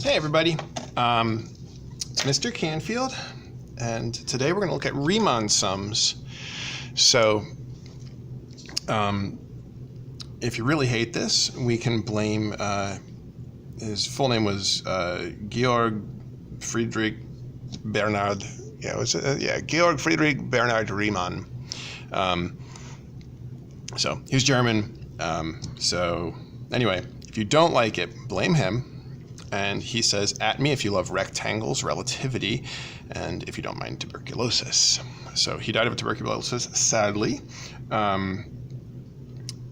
Hey everybody, it's Mr. Canfield, and today we're going to look at Riemann sums. So, if you really hate this, we can blame, his full name was Georg Friedrich Bernhard, Georg Friedrich Bernhard Riemann. So, he's German, so anyway, if you don't like it, blame him. And he says, at me if you love rectangles, relativity, and if you don't mind tuberculosis. So he died of tuberculosis, sadly.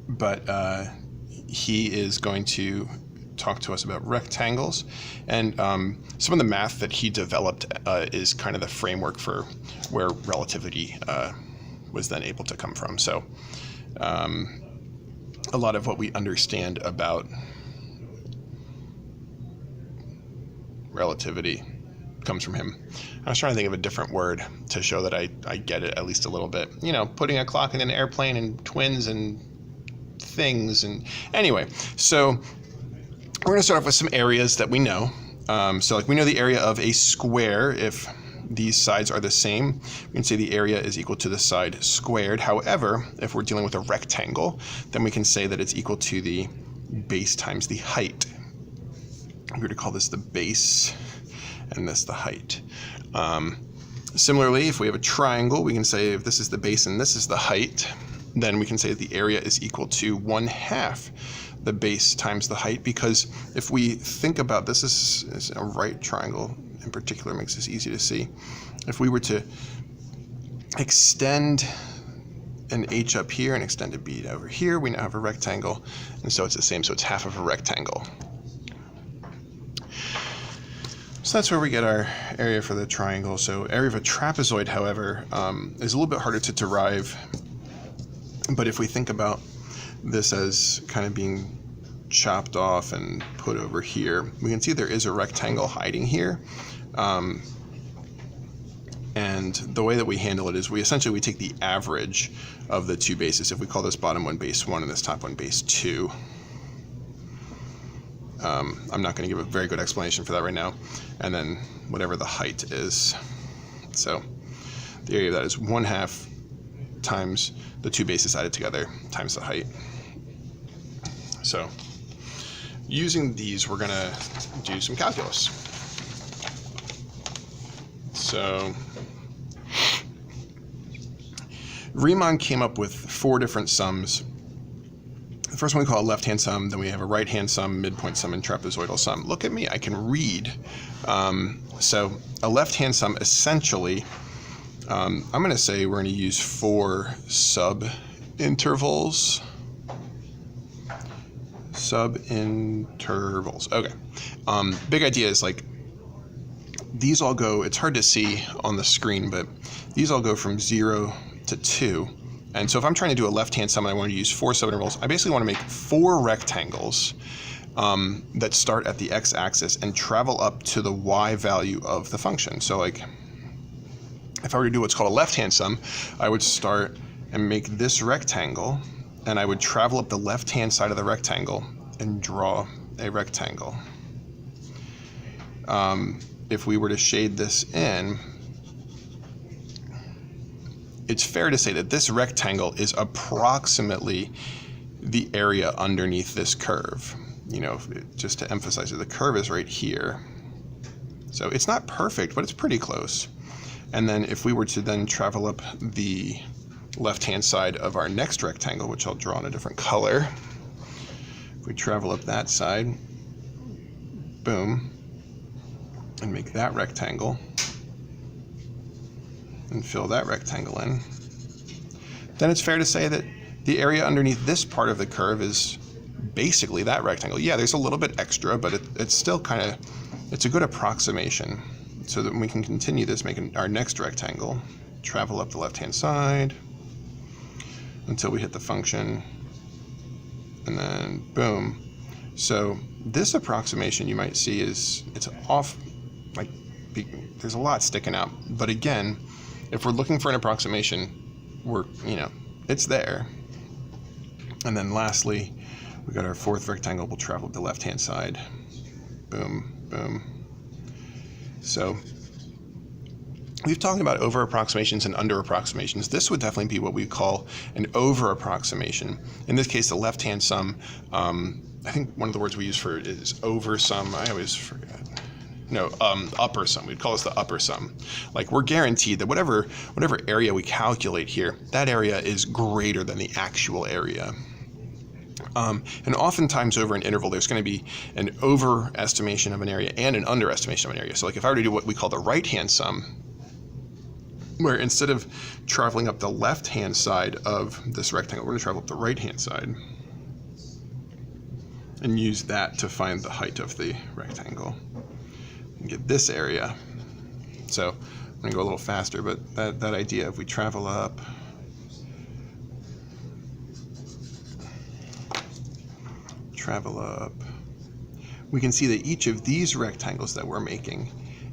But he is going to talk to us about rectangles. And some of the math that he developed is kind of the framework for where relativity was then able to come from. So a lot of what we understand about relativity comes from him. I was trying to think of a different word to show that I get it at least a little bit. You know, putting a clock in an airplane and twins and things. And anyway, so we're going to start off with some areas that we know. So like we know the area of a square. If these sides are the same, we can say the area is equal to the side squared. However, if we're dealing with a rectangle, then we can say that it's equal to the base times the height. We're going to call this the base and this the height. Similarly, if we have a triangle, we can say if this is the base and this is the height, then we can say that the area is equal to 1/2 the base times the height, because if we think about this is a right triangle in particular, makes this easy to see. If we were to extend an H up here and extend a B over here, we now have a rectangle, and so it's the same, so it's half of a rectangle. So that's where we get our area for the triangle. So area of a trapezoid, however, is a little bit harder to derive. But if we think about this as kind of being chopped off and put over here, we can see there is a rectangle hiding here. And the way that we handle it is we essentially take the average of the two bases. If we call this bottom one base 1 and this top one base 2. I'm not going to give a very good explanation for that right now. And then whatever the height is. So the area of that is 1/2 times the two bases added together times the height. So using these, we're going to do some calculus. So Riemann came up with 4 different sums. The first one we call a left-hand sum, then we have a right-hand sum, midpoint sum, and trapezoidal sum. Look at me, I can read. So a left-hand sum, essentially, I'm going to say we're going to use 4 sub-intervals. Sub-intervals, okay. Big idea is like, these all go, it's hard to see on the screen, but these all go from 0 to 2. And so if I'm trying to do a left-hand sum and I want to use 4 sub-intervals, I basically want to make 4 rectangles that start at the x-axis and travel up to the y value of the function. So like, if I were to do what's called a left-hand sum, I would start and make this rectangle, and I would travel up the left-hand side of the rectangle and draw a rectangle. If we were to shade this in, it's fair to say that this rectangle is approximately the area underneath this curve. You know, just to emphasize it, the curve is right here. So it's not perfect, but it's pretty close. And then if we were to then travel up the left-hand side of our next rectangle, which I'll draw in a different color, if we travel up that side, boom, and make that rectangle, and fill that rectangle in, then it's fair to say that the area underneath this part of the curve is basically that rectangle. Yeah, there's a little bit extra, but it's still kind of, it's a good approximation. So that we can continue this, making our next rectangle, travel up the left-hand side until we hit the function, and then boom. So this approximation you might see is, it's off, like there's a lot sticking out, but again, if we're looking for an approximation, it's there. And then lastly, we got our fourth rectangle, we'll travel to the left-hand side. boom, boom. So we've talked about over approximations and under approximations. This would definitely be what we call an over approximation. In this case, the left-hand sum, I think one of the words we use for it is over sum. I always forget. No, upper sum. We'd call this the upper sum. Like, we're guaranteed that whatever area we calculate here, that area is greater than the actual area. And oftentimes over an interval, there's going to be an overestimation of an area and an underestimation of an area. So like if I were to do what we call the right-hand sum, where instead of traveling up the left-hand side of this rectangle, we're going to travel up the right-hand side and use that to find the height of the rectangle and get this area. So I'm going to go a little faster, but that idea of we travel up, we can see that each of these rectangles that we're making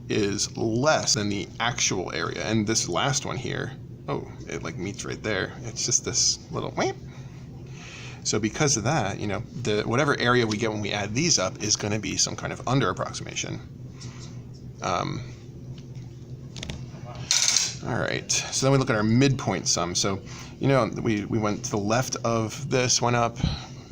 is less than the actual area. And this last one here, oh, it like meets right there. It's just this little wham. So because of that, you know, whatever area we get when we add these up is going to be some kind of under approximation. All right, so then we look at our midpoint sum. So, you know, we went to the left of this, went up,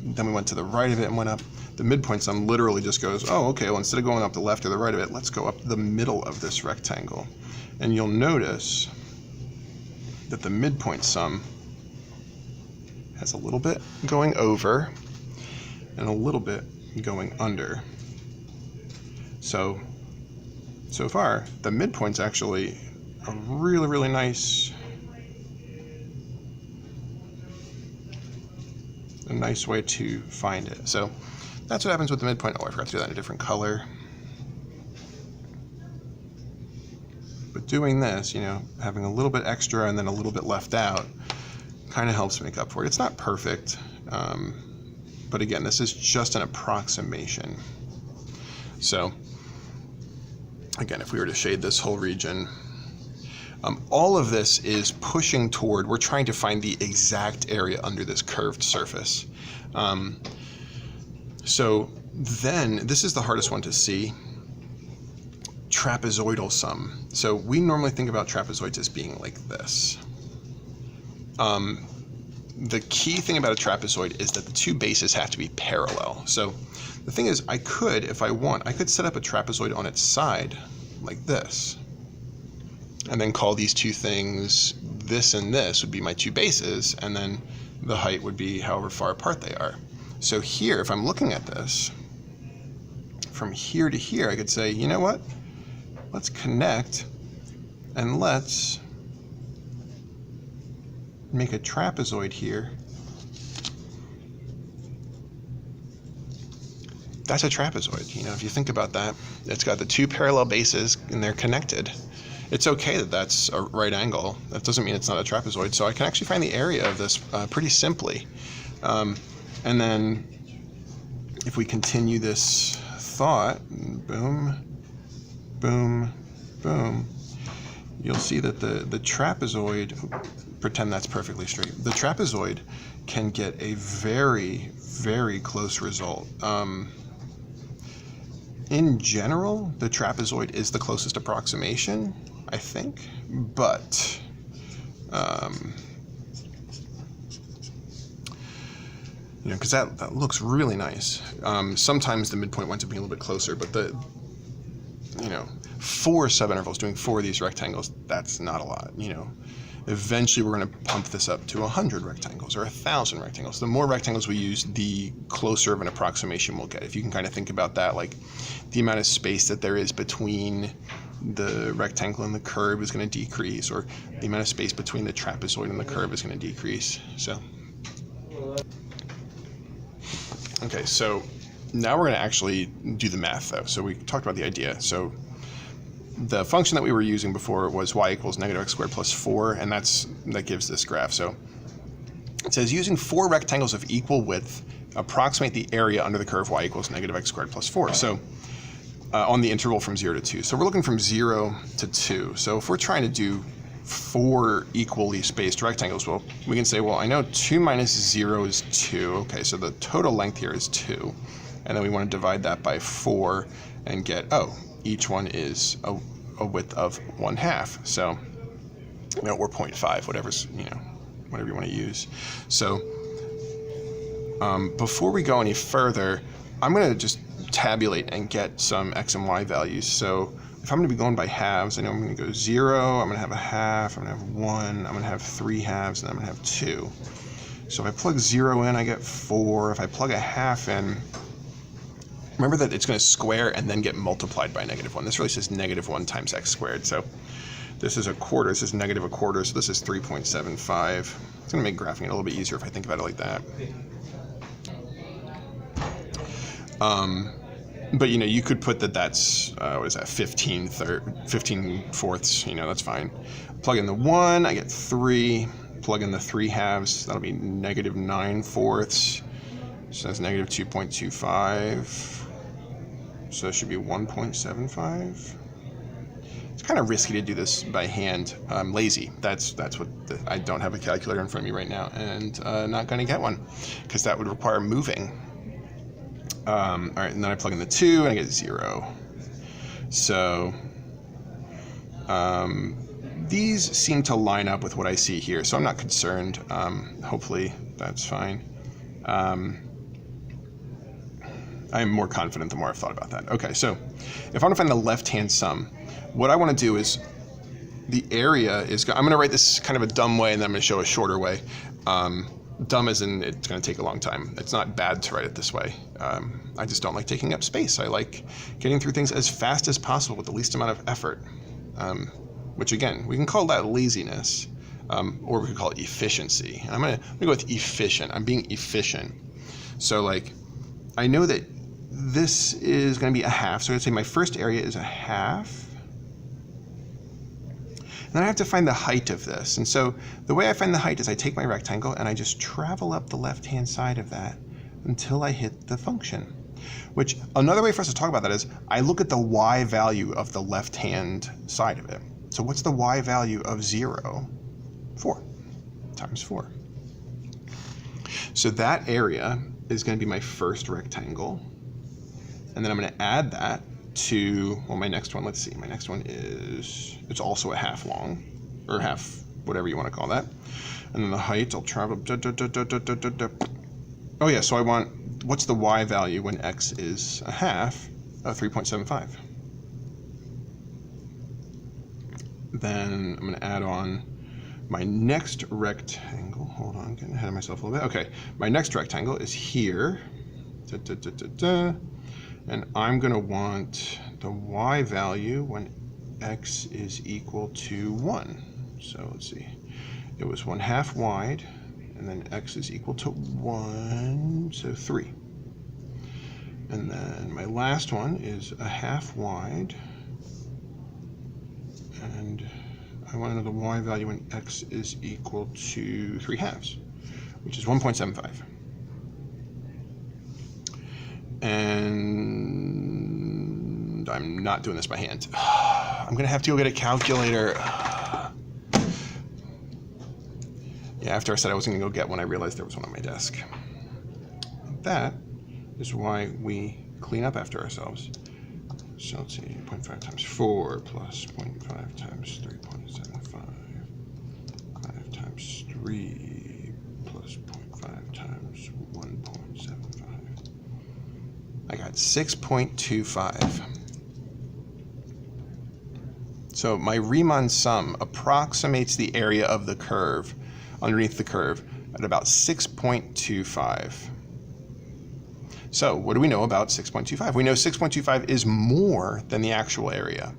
then we went to the right of it and went up. The midpoint sum literally just goes, oh, okay, well, instead of going up the left or the right of it, let's go up the middle of this rectangle. And you'll notice that the midpoint sum has a little bit going over and a little bit going under. So far, the midpoint's actually a really, really nice way to find it. So that's what happens with the midpoint. Oh, I forgot to do that in a different color. But doing this, you know, having a little bit extra and then a little bit left out kind of helps make up for it. It's not perfect, but again, this is just an approximation. So again, if we were to shade this whole region, all of this is pushing toward, we're trying to find the exact area under this curved surface. So then, this is the hardest one to see, trapezoidal sum. So we normally think about trapezoids as being like this. The key thing about a trapezoid is that the two bases have to be parallel. So the thing is, I could, if I want, I could set up a trapezoid on its side like this, and then call these two things, this and this would be my two bases, and then the height would be however far apart they are. So here, if I'm looking at this, from here to here, I could say, you know what? Let's connect, and let's make a trapezoid here. That's a trapezoid. You know, if you think about that, it's got the two parallel bases and they're connected. It's okay that that's a right angle. That doesn't mean it's not a trapezoid. So I can actually find the area of this pretty simply. And then if we continue this thought, boom, boom, boom, you'll see that the trapezoid, pretend that's perfectly straight, the trapezoid can get a very, very close result. In general, the trapezoid is the closest approximation, I think, but you know, because that looks really nice. Sometimes the midpoint winds up being a little bit closer, but you know, 4 subintervals doing 4 of these rectangles, that's not a lot, you know. Eventually we're going to pump this up to 100 rectangles or 1,000 rectangles. The more rectangles we use, the closer of an approximation we'll get. If you can kind of think about that, like the amount of space that there is between the rectangle and the curve is going to decrease, or the amount of space between the trapezoid and the curve is going to decrease. So, okay, so now we're going to actually do the math though. So we talked about the idea. So the function that we were using before was y equals negative x squared plus 4, and that gives this graph. So it says using 4 rectangles of equal width, approximate the area under the curve y equals negative x squared plus 4. So on the interval from 0 to 2. So we're looking from 0 to 2. So if we're trying to do 4 equally spaced rectangles, well, we can say, well, I know 2 minus 0 is 2. Okay, so the total length here is 2. And then we want to divide that by 4, and get, oh, each one is a width of 1/2. So, or 0.5, whatever's, whatever you want to use. So before we go any further, I'm going to just tabulate and get some x and y values. So if I'm going to be going by halves, I know I'm going to go 0, I'm going to have a half, I'm going to have 1, I'm going to have 3 halves, and I'm going to have 2. So if I plug 0 in, I get 4. If I plug a half in, remember that it's going to square and then get multiplied by -1. This really says -1 times x squared. So this is a quarter, this is -1/4, so this is 3.75. It's going to make graphing it a little bit easier if I think about it like that. But you could put that's what is that, 15/4, that's fine. Plug in the 1, I get 3. Plug in the 3 halves, that'll be -9/4. So that's -2.25. So it should be 1.75. It's kind of risky to do this by hand. I'm lazy. That's what I don't have a calculator in front of me right now, and not going to get one because that would require moving. All right, and then I plug in the 2 and I get 0. So these seem to line up with what I see here, so I'm not concerned. Hopefully that's fine. I'm more confident the more I've thought about that. Okay, so if I want to find the left-hand sum, what I want to do is the area is, I'm going to write this kind of a dumb way, and then I'm going to show a shorter way. Dumb as in it's going to take a long time. It's not bad to write it this way. I just don't like taking up space. I like getting through things as fast as possible with the least amount of effort, which again, we can call that laziness, or we could call it efficiency. And I'm going to go with efficient. I'm being efficient. So like, I know that this is going to be a half, so I'm going to say my first area is a half. And then I have to find the height of this. And so the way I find the height is I take my rectangle and I just travel up the left-hand side of that until I hit the function. Which, another way for us to talk about that is I look at the y value of the left-hand side of it. So what's the y value of 0? 4 times 4. So that area is going to be my first rectangle. And then I'm going to add that to, well, my next one, let's see, my next one is, it's also a half long, or half, whatever you want to call that. And then the height, I'll travel, oh yeah, so I want, what's the y value when x is a half? 3.75. Then I'm going to add on my next rectangle. Hold on, getting ahead of myself a little bit. Okay, my next rectangle is here. And I'm going to want the y value when x is equal to 1. So let's see. It was 1/2 wide, and then x is equal to 1, so 3. And then my last one is a half wide, and I want to know the y value when x is equal to 3 halves, which is 1.75. And I'm not doing this by hand. I'm going to have to go get a calculator. Yeah, after I said I wasn't going to go get one, I realized there was one on my desk. That is why we clean up after ourselves. So let's see, 0.5 times 4 plus 0.5 times 3.75. 5 times 3 plus 0.5 times 1.75. I got 6.25. So my Riemann sum approximates the area of the curve underneath the curve at about 6.25. So what do we know about 6.25? We know 6.25 is more than the actual area.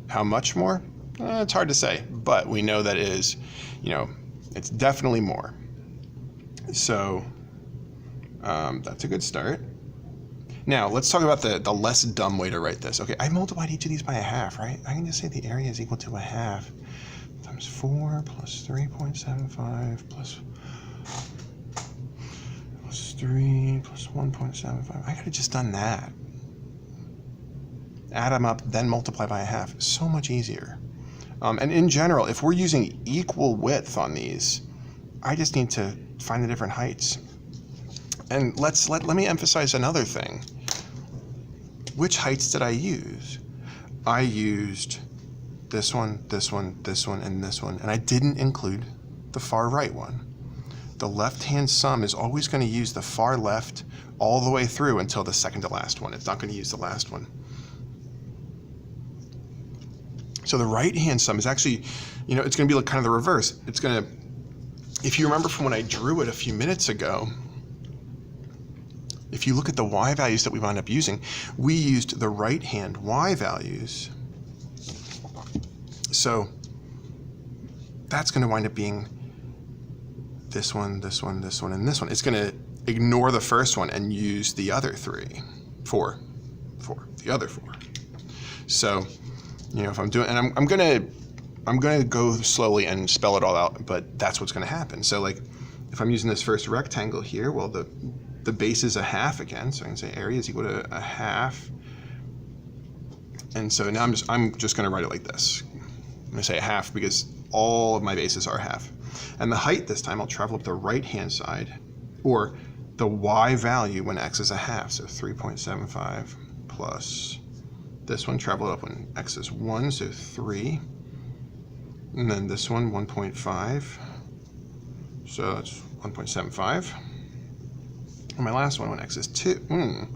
How much more? It's hard to say, but we know that it is, it's definitely more. So that's a good start. Now let's talk about the less dumb way to write this. Okay, I multiplied each of these by a half, right? I can just say the area is equal to a half times 4 plus 3.75 plus 3 plus 1.75. I could have just done that. Add them up, then multiply by a half. So much easier. And in general, if we're using equal width on these, I just need to find the different heights. And let me emphasize another thing. which heights did I use? I used this one, this one, this one, and this one, and I didn't include the far right one. The left-hand sum is always going to use the far left all the way through until the second to last one. It's not going to use the last one. So the right-hand sum is actually, you know, it's going to be like kind of the reverse. It's going to, if you remember from when I drew it a few minutes ago, if you look at the y values that we wound up using, we used the right-hand y values. So that's going to wind up being this one, this one, this one, and this one. It's going to ignore the first one and use the other four, the other four. So, you know, if I'm doing, and I'm gonna go slowly and spell it all out, but that's what's going to happen. So, like, if I'm using this first rectangle here, well, the base is a half again, so I can say area is equal to a half. And so now I'm just going to write it like this. I'm going to say a half because all of my bases are half. And the height this time, I'll travel up the right-hand side, or the y value when x is a half. So 3.75 plus this one, travel up when x is 1, so 3. And then this one, 1.5. So that's 1.75. And my last one when x is 2,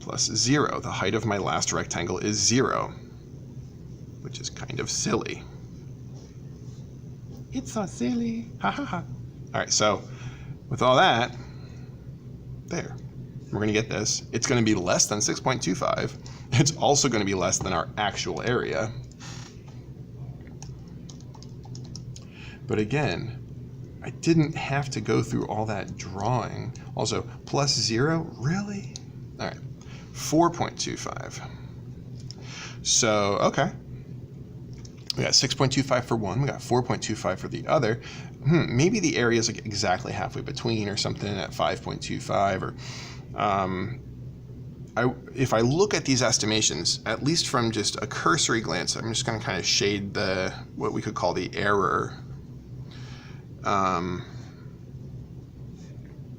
plus 0. The height of my last rectangle is 0, which is kind of silly. It's so silly. Ha ha ha. All right, so with all that, there. We're going to get this. It's going to be less than 6.25. It's also going to be less than our actual area. But again, I didn't have to go through all that drawing. Also, plus 0? Really? All right, 4.25. So, okay. We got 6.25 for one, we got 4.25 for the other. Maybe the area is like exactly halfway between or something at 5.25 or if I look at these estimations, at least from just a cursory glance, I'm just going to kind of shade what we could call the error.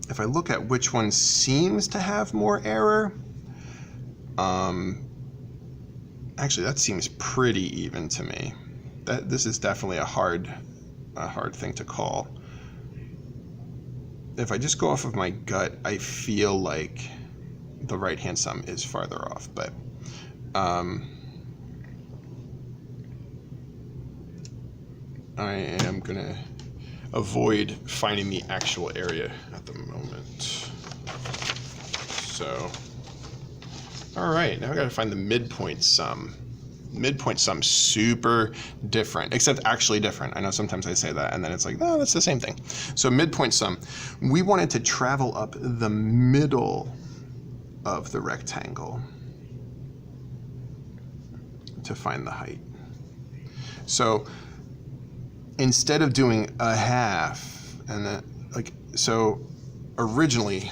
If I look at which one seems to have more error, actually that seems pretty even to me. This is definitely a hard thing to call. If I just go off of my gut, I feel like the right-hand sum is farther off, but I am gonna avoid finding the actual area at the moment. So, all right, now I gotta find the midpoint sum. Midpoint sum, super different, except actually different. I know sometimes I say that and then it's like, no, that's the same thing. So midpoint sum, we wanted to travel up the middle of the rectangle to find the height. So instead of doing a half and then like, so originally,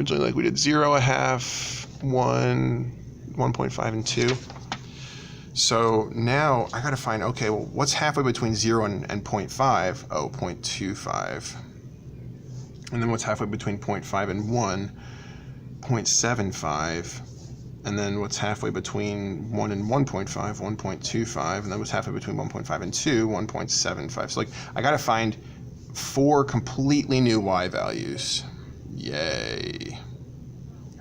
like we did 0, a half, 1, 1.5, and 2. So now I gotta find, okay, well, what's halfway between 0 and 0.5? Oh, 0.25. And then what's halfway between 0.5 and 1? 0.75. And then what's halfway between 1 and 1.5? 1.25. And then what's halfway between 1.5 and 2? 1.75. So like I gotta find 4 completely new y values. Yay.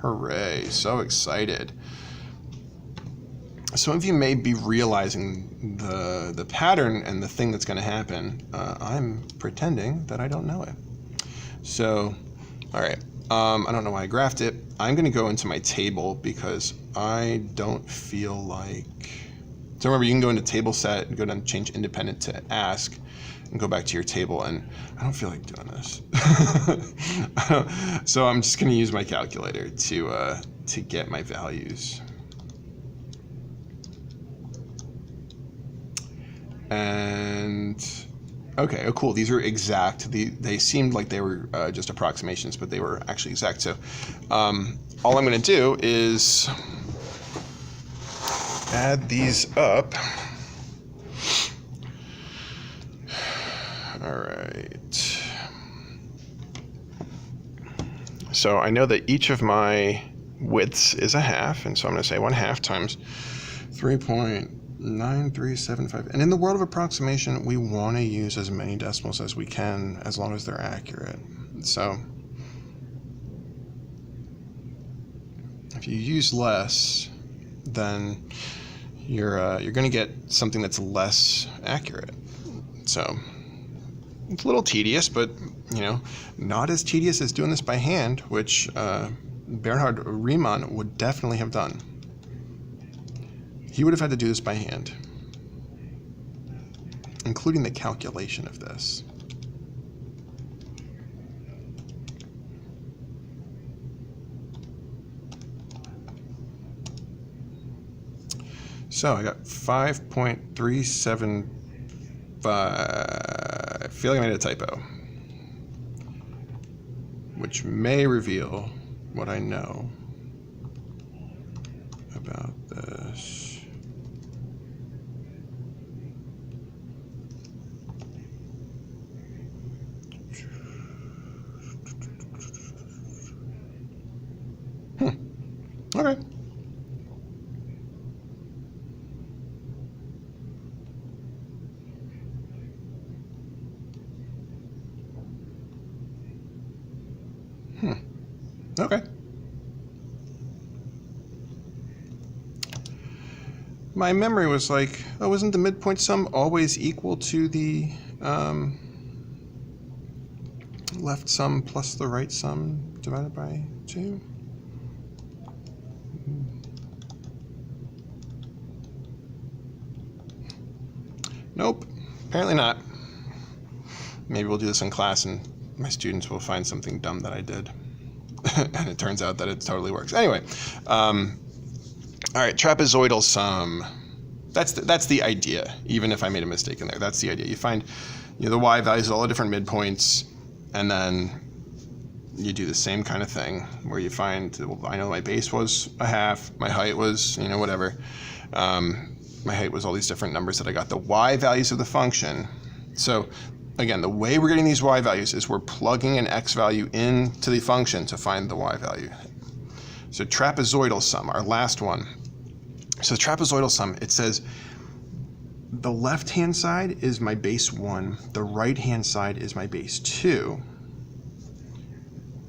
Hooray, so excited. Some of you may be realizing the pattern and the thing that's going to happen. I'm pretending that I don't know it. So, all right, I don't know why I graphed it. I'm going to go into my table because I don't feel like... So remember, you can go into table set and go down to change independent to ask and go back to your table, and I don't feel like doing this. So I'm just going to use my calculator to get my values. And okay, oh cool, these are exact. They seemed like they were just approximations, but they were actually exact. So all I'm going to do is add these up. All right. So I know that each of my widths is a half, and so I'm going to say 1/2 times 3.9375. And in the world of approximation, we want to use as many decimals as we can, as long as they're accurate. So if you use less, then you're going to get something that's less accurate. So it's a little tedious, but not as tedious as doing this by hand, which Bernhard Riemann would definitely have done. He would have had to do this by hand, including the calculation of this. So I got 5.375. I feel like I made a typo, which may reveal what I know about this. Okay. Okay. My memory was like, oh, isn't the midpoint sum always equal to the left sum plus the right sum divided by 2? Nope, apparently not. Maybe we'll do this in class and my students will find something dumb that I did. And it turns out that it totally works. Anyway, all right, trapezoidal sum. That's the idea, even if I made a mistake in there. That's the idea. You find the y values of all the different midpoints, and then you do the same kind of thing where you find, well, I know my base was a half, my height was, whatever. My height was all these different numbers that I got the y values of the function. So again, the way we're getting these y values is we're plugging an x value into the function to find the y value. So trapezoidal sum, our last one. So trapezoidal sum, it says the left-hand side is my base 1, the right-hand side is my base 2,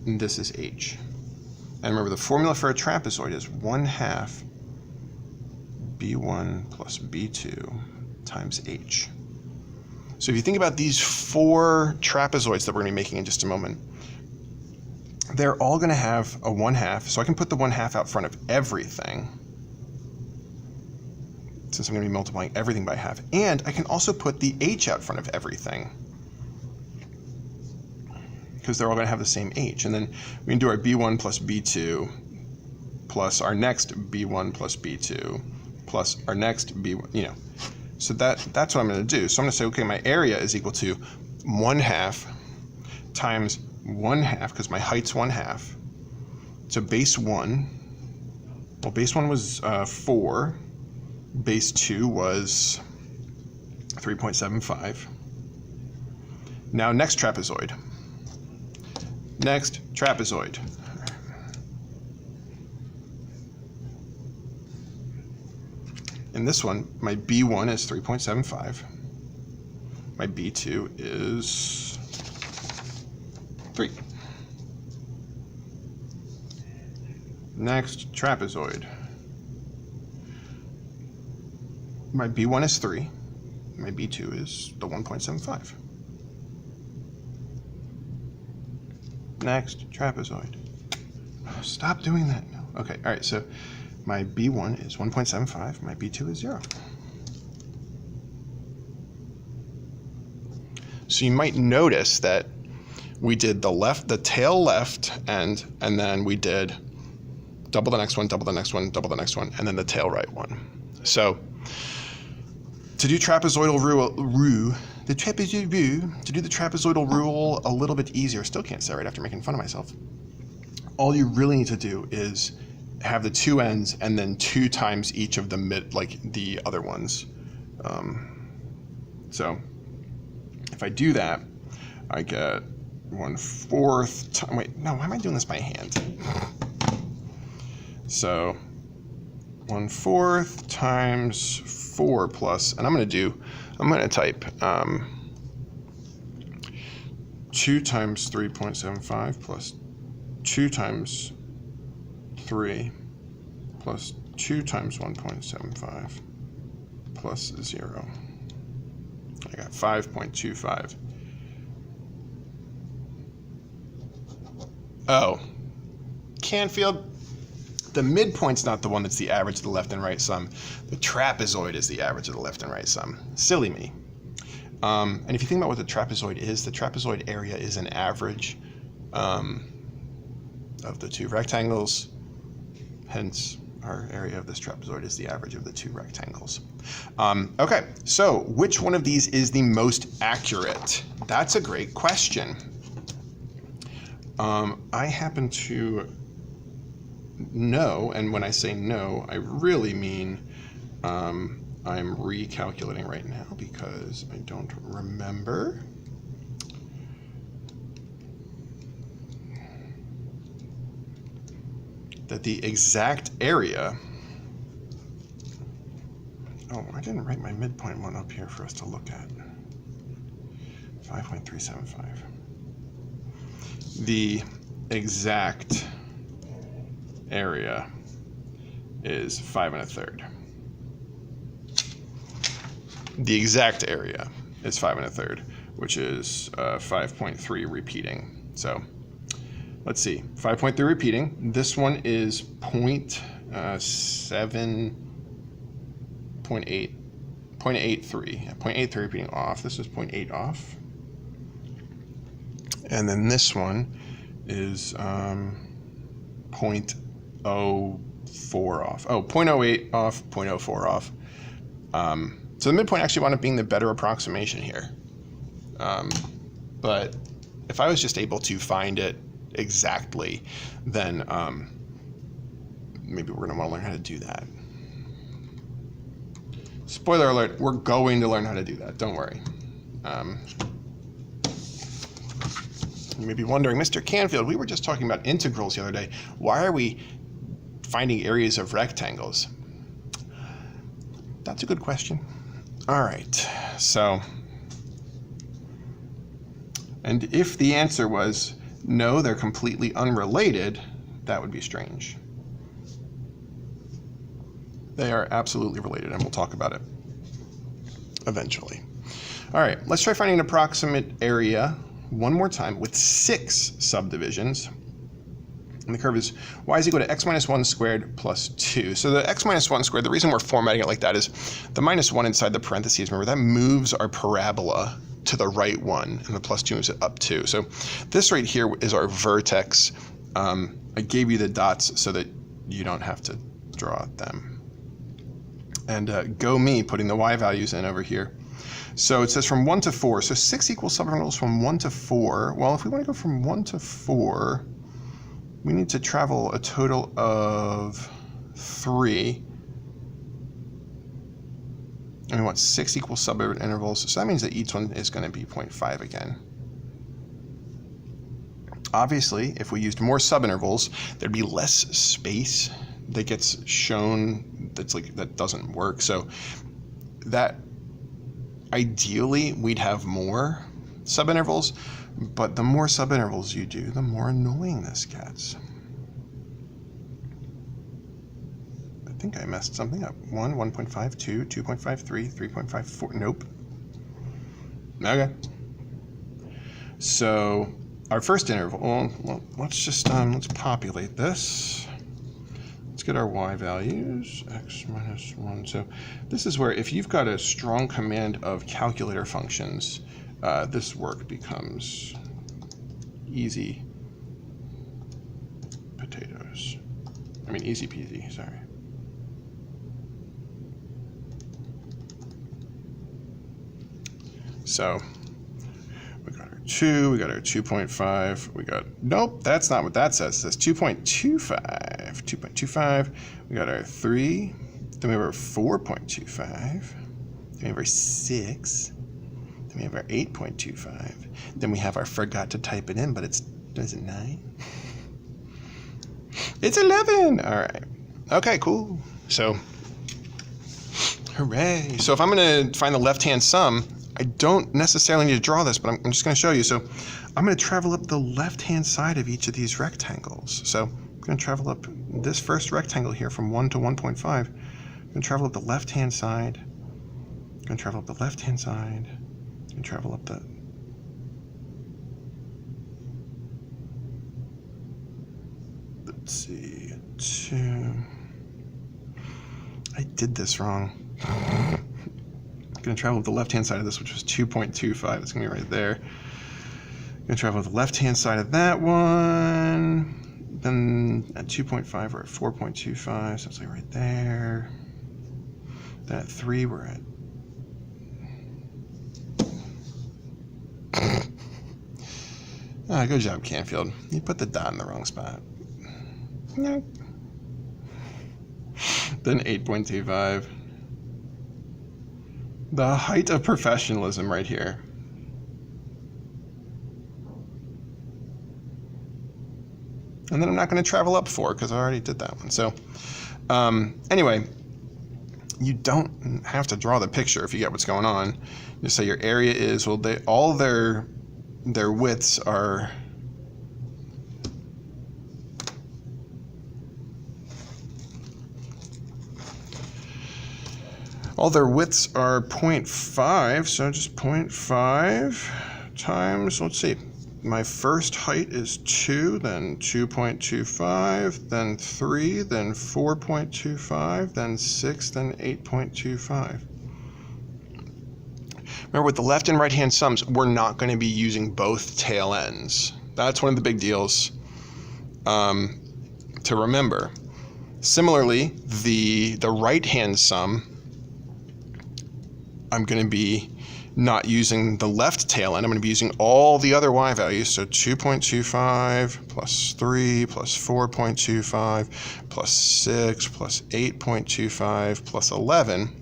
and this is h. And remember, the formula for a trapezoid is 1/2 b1 plus b2 times h. So if you think about these 4 trapezoids that we're going to be making in just a moment, they're all going to have a 1/2, so I can put the 1/2 out front of everything, since I'm going to be multiplying everything by half. And I can also put the h out front of everything, because they're all going to have the same h. And then we can do our b1 plus b2 plus our next b1 plus b2 plus our next b1, So that's what I'm going to do. So I'm going to say, okay, my area is equal to 1/2 times 1/2, because my height's 1/2. So base 1, well, base 1 was 4. Base 2 was 3.75. Now next trapezoid. Next trapezoid. In this one, my B1 is 3.75. My B2 is 3. Next trapezoid. My B1 is 3. My B2 is the 1.75. Next trapezoid. Stop doing that. No. Okay, all right, so my B1 is 1.75, my B2 is 0. So you might notice that we did the tail left end, and then we did double the next one, double the next one, double the next one, and then the tail right one. So to do trapezoidal rule a little bit easier, still can't say right after making fun of myself, all you really need to do is have the 2 ends and then 2 times each of the the other ones. So if I do that, I get 1/4 time, wait, no, why am I doing this by hand? So 1/4 times 4 plus, and I'm going to type 2 times 3.75 plus 2 times 3 plus 2 times 1.75 plus 0. I got 5.25. Oh, Canfield, the midpoint's not the one that's the average of the left and right sum. The trapezoid is the average of the left and right sum. Silly me. And if you think about what the trapezoid area is an average of the two rectangles. Hence, our area of this trapezoid is the average of the two rectangles. Okay, so which one of these is the most accurate? That's a great question. I happen to know, and when I say no, I really mean I'm recalculating right now because I don't remember. That the exact area, oh, I didn't write my midpoint one up here for us to look at. 5.375. The exact area is 5 1/3. The exact area is 5 1/3, which is 5.3 repeating. So let's see, 5.3 repeating. This one is 0.83 repeating off. This is 0.8 off. And then this one is 0.04 off. Oh, 0.08 off, 0.04 off. So the midpoint actually wound up being the better approximation here. But if I was just able to find it exactly, then maybe we're going to want to learn how to do that. Spoiler alert, we're going to learn how to do that, don't worry. You may be wondering, Mr. Canfield, we were just talking about integrals the other day. Why are we finding areas of rectangles? That's a good question. All right, so, and if the answer was no, they're completely unrelated, that would be strange. They are absolutely related, and we'll talk about it eventually. All right, let's try finding an approximate area one more time with 6 subdivisions. And the curve is y is equal to x minus 1 squared plus 2. So the x minus 1 squared, the reason we're formatting it like that is the minus 1 inside the parentheses, remember, that moves our parabola to the right one, and the plus 2 moves it up 2. So this right here is our vertex. I gave you the dots so that you don't have to draw them. And go me, putting the y values in over here. So it says from 1 to 4. So 6 equal subintervals from 1 to 4. Well, if we want to go from 1 to 4, we need to travel a total of 3. And we want 6 equal subintervals. So that means that each one is going to be 0.5 again. Obviously, if we used more subintervals, there'd be less space that gets shown that doesn't work. So that ideally we'd have more subintervals, but the more subintervals you do, the more annoying this gets. I think I messed something up. 1, 1.5, 2, 2.5, 3, 3.5, 4. Nope. Okay. So our first interval, well, let's populate this. Let's get our y values, x minus 1. So this is where if you've got a strong command of calculator functions, this work becomes easy potatoes. I mean, easy peasy, sorry. So we got our 2, we got our 2.5, we got, nope, that's not what that says. It says 2.25, 2.25, we got our 3, then we have our 4.25, then we have our 6, then Then we have our 8.25. Then we have our forgot to type it in, but is it 9? It's 11. All right. Okay, cool. So, hooray. So if I'm going to find the left-hand sum, I don't necessarily need to draw this, but I'm just going to show you. So I'm going to travel up the left-hand side of each of these rectangles. So I'm going to travel up this first rectangle here from 1 to 1.5. I'm going to travel up the left-hand side. I'm going to travel up the left-hand side. And travel up the... Let's see, 2... I did this wrong. I'm going to travel up the left-hand side of this, which was 2.25. It's going to be right there. I'm going to travel up the left-hand side of that one. Then at 2.5, we're at 4.25, so it's like right there. Then at 3, we're at... Good job, Canfield. You put the dot in the wrong spot. No. Then 8.25. The height of professionalism right here. And then I'm not going to travel up 4 because I already did that one. So anyway, you don't have to draw the picture if you get what's going on. Just say your area is, well, all their widths are all their widths are 0.5, so just 0.5 times, let's see, my first height is 2, then 2.25, then 3, then 4.25, then 6, then 8.25. Remember, with the left and right hand sums, we're not going to be using both tail ends. That's one of the big deals to remember. Similarly, the right hand sum, I'm going to be not using the left tail end. I'm going to be using all the other y values. So 2.25 plus 3 plus 4.25 plus 6 plus 8.25 plus 11.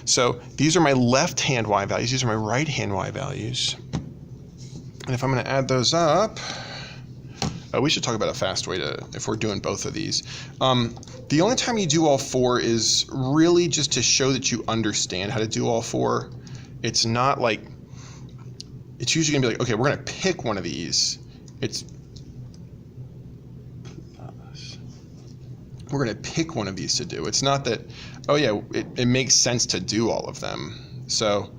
So these are my left-hand y values. These are my right-hand y values. And if I'm going to add those up, we should talk about a fast way to, if we're doing both of these. The only time you do all 4 is really just to show that you understand how to do all 4. It's not like, it's usually going to be like, okay, we're going to pick one of these. We're going to pick one of these to do. It's not that, oh yeah, it makes sense to do all of them. So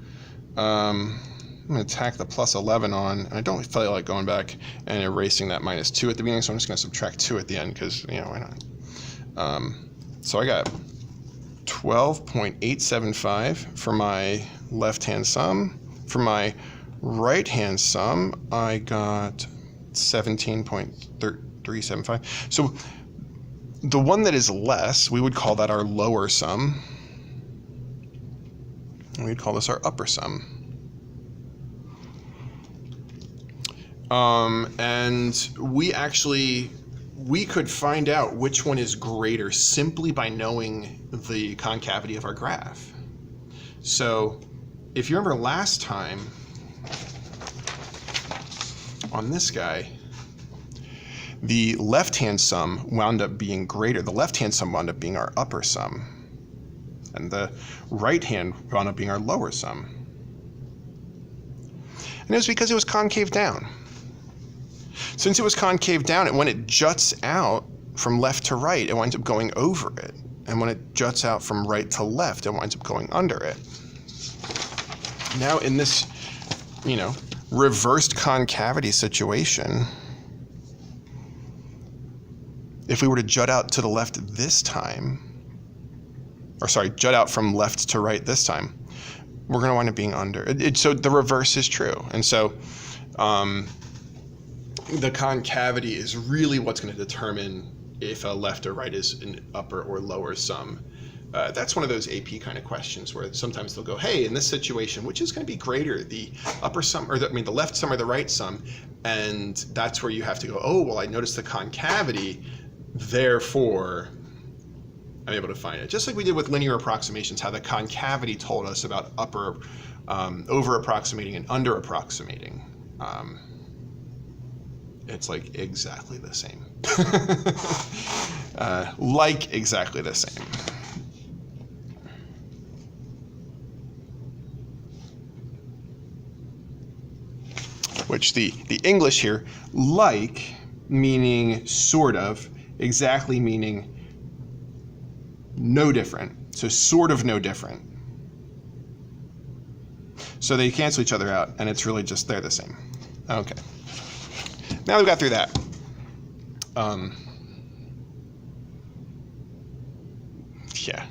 I'm going to tack the plus 11 on, and I don't feel like going back and erasing that minus 2 at the beginning, so I'm just going to subtract 2 at the end because, you know, why not? So I got 12.875 for my left-hand sum. For my right-hand sum, I got 17.375. So the one that is less, we would call that our lower sum. And we'd call this our upper sum. And we could find out which one is greater simply by knowing the concavity of our graph. So if you remember last time on this guy, the left-hand sum wound up being greater. The left-hand sum wound up being our upper sum. And the right-hand wound up being our lower sum. And it was because it was concave down. Since it was concave down, when it juts out from left to right, it winds up going over it. And when it juts out from right to left, it winds up going under it. Now in this, you know, reversed concavity situation, if we were to jut out to the left this time, or sorry, jut out from left to right this time, we're going to wind up being under. So the reverse is true. And so the concavity is really what's going to determine if a left or right is an upper or lower sum. That's one of those AP kind of questions where sometimes they'll go, hey, in this situation, which is going to be greater, the upper sum, or the left sum or the right sum? And that's where you have to go, oh, well, I noticed the concavity, therefore I'm able to find it. Just like we did with linear approximations, how the concavity told us about upper over approximating and under approximating. It's like exactly the same. Like exactly the same. Which the English here, like meaning sort of, exactly meaning no different. So sort of no different. So they cancel each other out, and it's really just they're the same. Okay. Now we got through that. Yeah.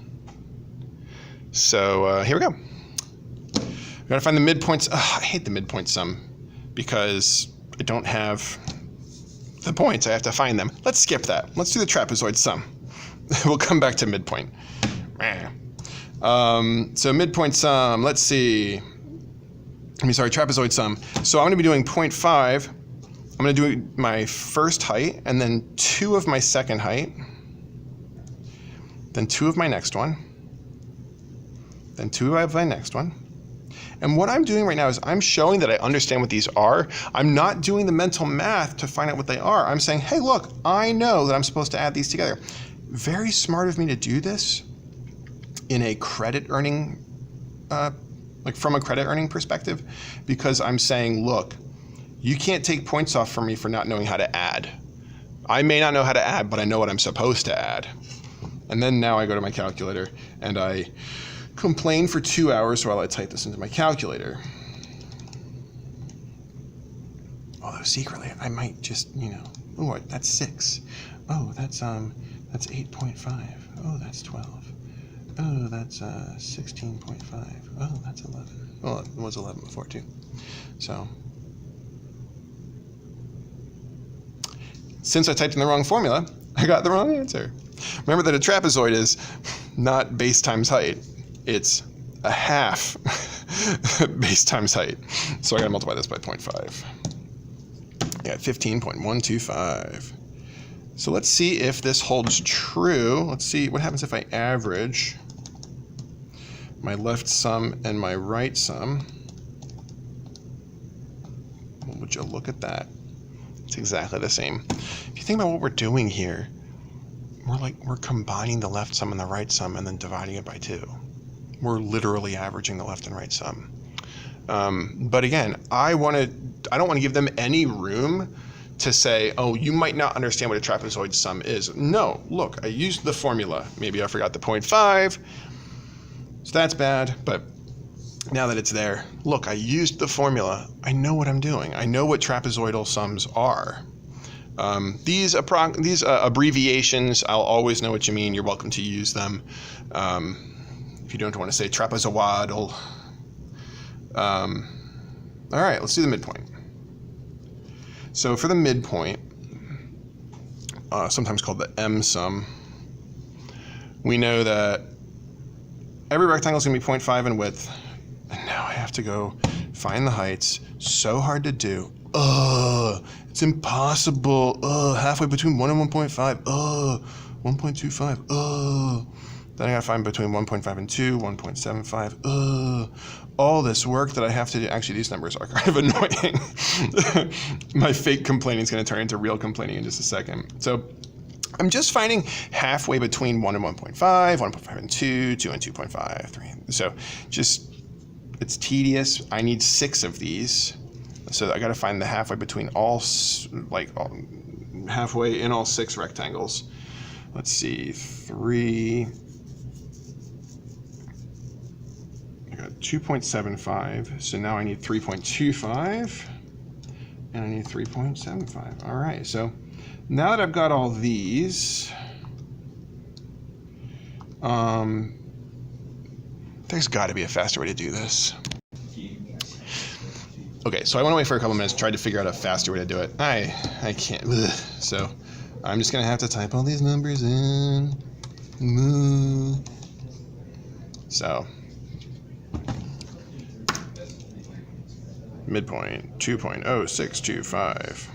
So here we go. We gotta find the midpoints. I hate the midpoint sum because I don't have the points. I have to find them. Let's skip that. Let's do the trapezoid sum. We'll come back to midpoint. So midpoint sum, let's see. Trapezoid sum. So I'm gonna be doing 0.5. I'm gonna do my first height and then 2 of my second height, then 2 of my next one, then 2 of my next one. And what I'm doing right now is I'm showing that I understand what these are. I'm not doing the mental math to find out what they are. I'm saying, hey, look, I know that I'm supposed to add these together. Very smart of me to do this in a credit earning, like from a credit earning perspective, because I'm saying, look, you can't take points off from me for not knowing how to add. I may not know how to add, but I know what I'm supposed to add. And then now I go to my calculator and I complain for 2 hours while I type this into my calculator. Although secretly, I might just, oh, that's 6. Oh, that's 8.5. Oh, that's 12. Oh, that's 16.5. Oh, that's 11. Well, it was 11 before too. So, since I typed in the wrong formula, I got the wrong answer. Remember that a trapezoid is not base times height. It's a half base times height. So I gotta multiply this by 0.5. I got 15.125. So let's see if this holds true. Let's see what happens if I average my left sum and my right sum. Would you look at that? It's exactly the same. If you think about what we're doing here, we're combining the left sum and the right sum and then dividing it by 2. We're literally averaging the left and right sum. But again, I don't want to give them any room to say, oh, you might not understand what a trapezoid sum is. No, look, I used the formula. Maybe I forgot the 0.5, so that's bad, but now that it's there, look, I used the formula. I know what I'm doing. I know what trapezoidal sums are. These abbreviations, I'll always know what you mean. You're welcome to use them. If you don't want to say trapezoidal. All right, let's do the midpoint. So for the midpoint, sometimes called the M sum, we know that every rectangle is going to be 0.5 in width. And now I have to go find the heights. So hard to do. It's impossible. Halfway between 1 and 1.5. 1.25. Then I gotta find between 1.5 and 2, 1.75. All this work that I have to do. Actually, these numbers are kind of annoying. My fake complaining is gonna turn into real complaining in just a second. So I'm just finding halfway between 1 and 1.5, 1.5 and 2, 2 and 2.5, 3. So it's tedious. I need 6 of these. So I gotta find the halfway between halfway in all 6 rectangles. Let's see, 3. I got 2.75, so now I need 3.25, and I need 3.75. All right, so now that I've got all these, there's got to be a faster way to do this. Okay, so I went away for a couple minutes, tried to figure out a faster way to do it. I can't. Ugh. So I'm just gonna have to type all these numbers in. So midpoint 2.0625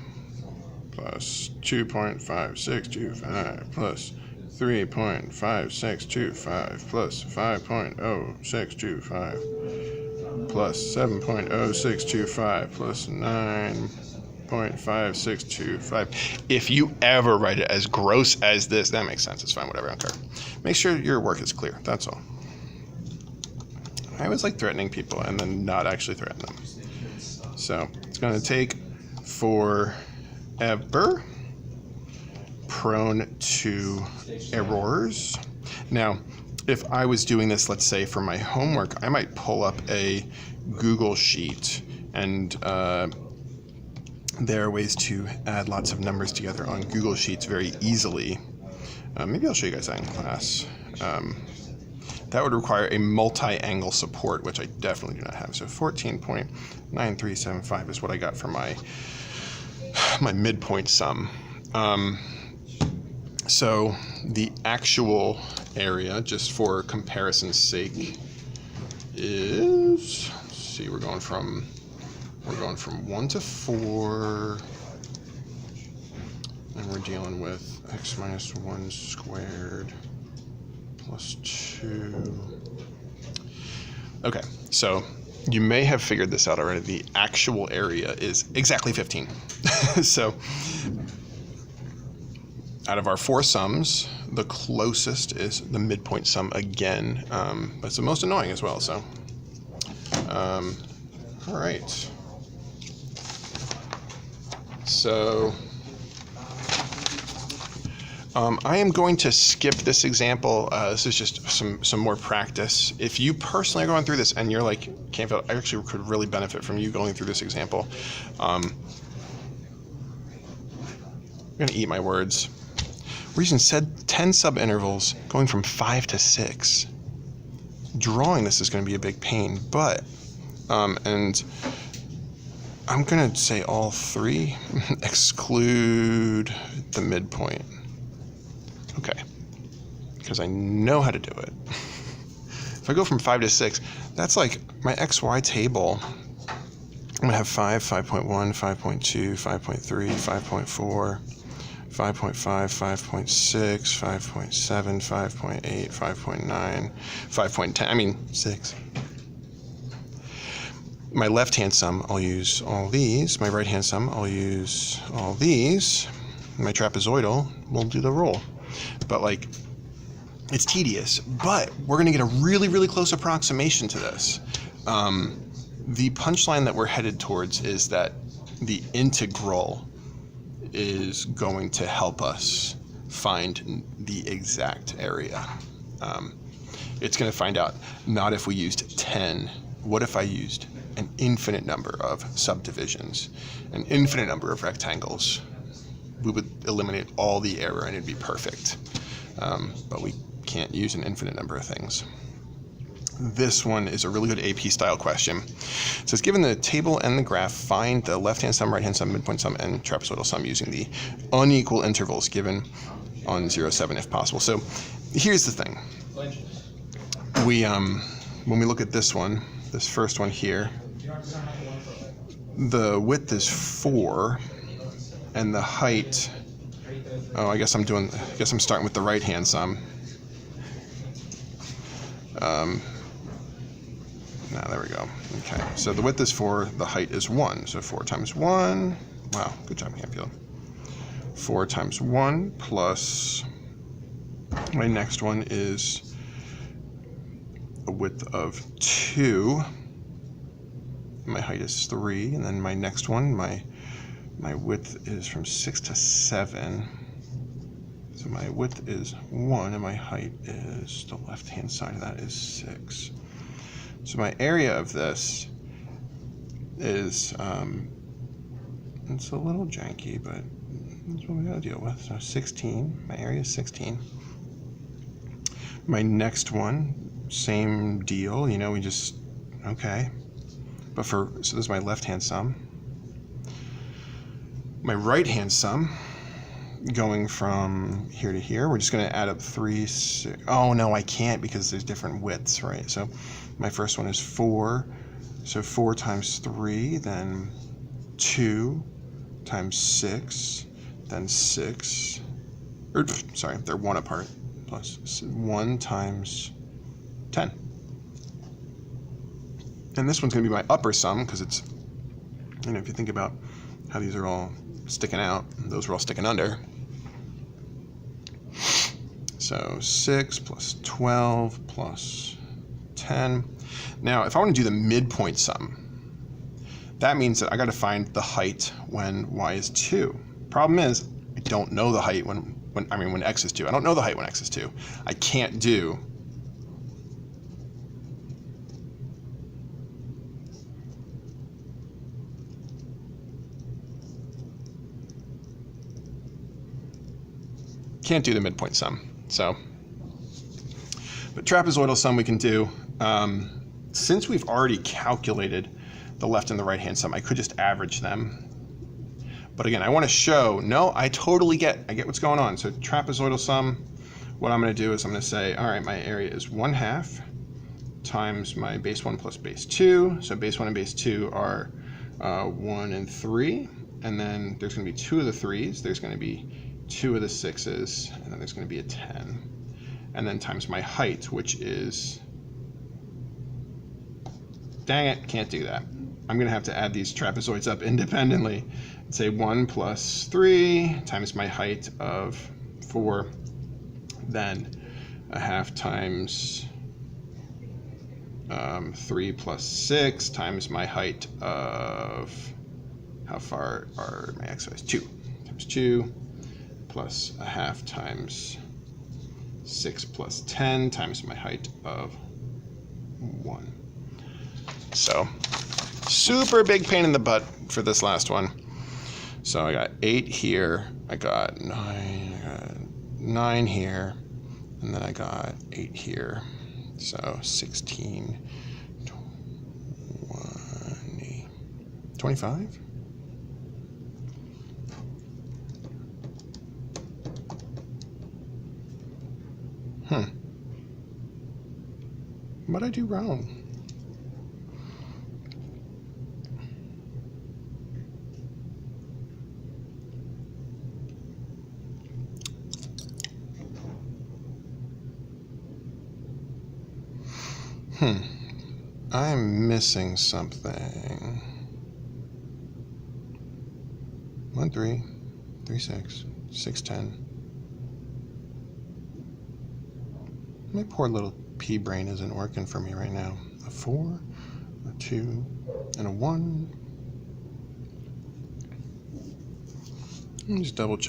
plus 2.5625 plus 3.5625 plus 5.0625. plus 7.0625 plus 9.5625. If you ever write it as gross as this, that makes sense. It's fine, whatever, I don't care. Make sure your work is clear, that's all. I always like threatening people and then not actually threaten them. So it's going to take forever, prone to errors. Now, if I was doing this, let's say for my homework, I might pull up a Google Sheet, and there are ways to add lots of numbers together on Google Sheets very easily. Maybe I'll show you guys that in class. That would require a multi-angle support, which I definitely do not have. So 14.9375 is what I got for my midpoint sum. So the actual area, just for comparison's sake, is, let's see, we're going from 1 to 4, and we're dealing with x minus 1 squared plus 2. Okay, so you may have figured this out already. The actual area is exactly 15. So out of our 4 sums, the closest is the midpoint sum again, but it's the most annoying as well. So, all right. So I am going to skip this example. This is just some more practice. If you personally are going through this and you're like, Canfield, I actually could really benefit from you going through this example. I'm going to eat my words. We're using 10 subintervals going from 5 to 6. Drawing this is going to be a big pain, but, and I'm going to say all 3 exclude the midpoint. Okay, because I know how to do it. If I go from 5 to 6, that's like my XY table. I'm going to have 5, 5.1, 5.2, 5.3, 5.4, 5.5, 5.6, 5.7, 5.8, 5.9, 5.10, I mean 6. My left-hand sum, I'll use all these. My right-hand sum, I'll use all these. My trapezoidal, we'll do the roll. But like, it's tedious, but we're going to get a really, really close approximation to this. The punchline that we're headed towards is that the integral is going to help us find the exact area. It's going to find out not if we used 10, what if I used an infinite number of subdivisions, an infinite number of rectangles. We would eliminate all the error and it'd be perfect. But we can't use an infinite number of things. This one is a really good AP style question. It says, given the table and the graph, find the left-hand sum, right-hand sum, midpoint sum, and trapezoidal sum using the unequal intervals given on 0, 7 if possible. So here's the thing. When we look at this one, this first one here, the width is 4 and the height, I guess I'm starting with the right-hand sum. Now there we go. Okay, so the width is 4, the height is 1. So 4 times 1, wow, good job, Canfield. 4 times 1 plus, my next one is a width of 2. My height is 3, and then my next one, my width is from 6 to 7. So my width is 1, and my height is, the left-hand side of that is 6. So my area of this is, it's a little janky, but that's what we gotta deal with. So 16, my area is 16. My next one, same deal, we just, okay. But so this is my left-hand sum. My right-hand sum, going from here to here, we're just going to add up 3, 6. Oh, no, I can't because there's different widths, right? So my first one is 4. So 4 times 3, then 2 times 6, then 6. Or, sorry, they're 1 apart. Plus 1 times 10. And this one's going to be my upper sum because it's, you know, if you think about how these are all sticking out, those are all sticking under. So 6 plus 12 plus 10. Now, if I want to do the midpoint sum, that means that I got to find the height when y is 2. Problem is, I don't know the height when x is 2. I don't know the height when x is 2. I can't do the midpoint sum. So, but trapezoidal sum we can do. Since we've already calculated the left and the right hand sum, I could just average them. But again, I want to show, no, I get what's going on. So trapezoidal sum, what I'm going to do is I'm going to say, all right, my area is 1/2 times my base 1 plus base 2. So base 1 and base 2 are 1 and 3. And then there's going to be 2 of the 3s. There's going to be 2 of the 6s. And then there's going to be a 10. And then times my height, which is, dang it, can't do that. I'm going to have to add these trapezoids up independently. Say 1 plus 3 times my height of 4, then 1/2 times 3 plus 6 times my height of, how far are my x's? 2 times 2 plus 1/2 times 6 plus 10 times my height of 1. So, super big pain in the butt for this last one. So I got 8 here, I got 9 here, and then I got 8 here. So 16, 20, 25? What'd I do wrong? I'm missing something. 1, 3, 3, 6, 6, 10. My poor little pea brain isn't working for me right now. A 4, a 2, and a 1. Let me just double check.